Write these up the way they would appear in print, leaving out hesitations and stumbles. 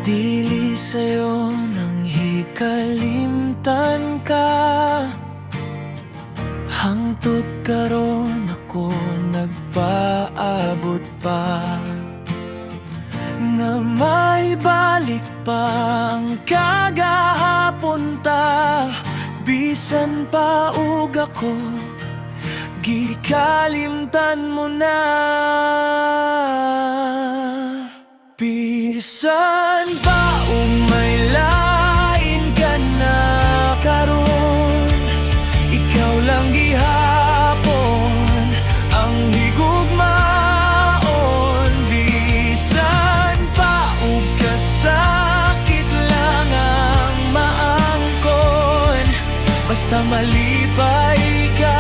Dili sa'yo nang hikalimtan ka, hangtod karon ako nagpaabot pa, na maibalik pa ang kagahapon ta. Bisan pa ug ako gikalimtan mo na. Bisan pa ug may lain ka na karon, ikaw lang gihapon ang higugmaon. Bisan pa ug kasakit lang ang maangkon, basta malipay ka,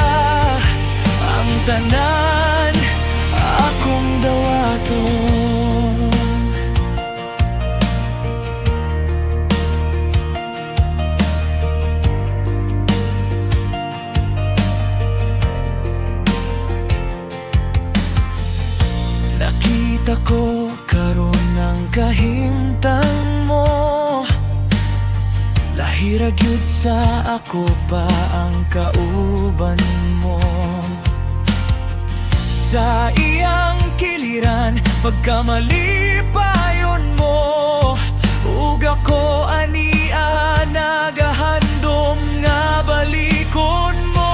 ang tanan akong dawaton. Nakita ko karon ang kahimtang mo, lahira gyud sa ako pa ang kauban mo. Sa iyang kiliran pagkamali payon mo, ug ako ania nagahandom nga balikon mo.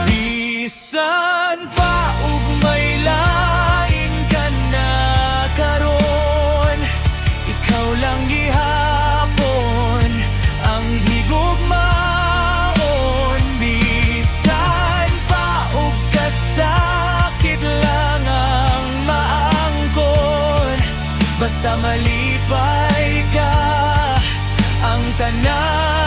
Bisan pa ug may lain ka na karon, ikaw lang gihapon ang higugmaon. Bisan pa ug kasakit lang ang maangkon, basta malipay ka, ang tanan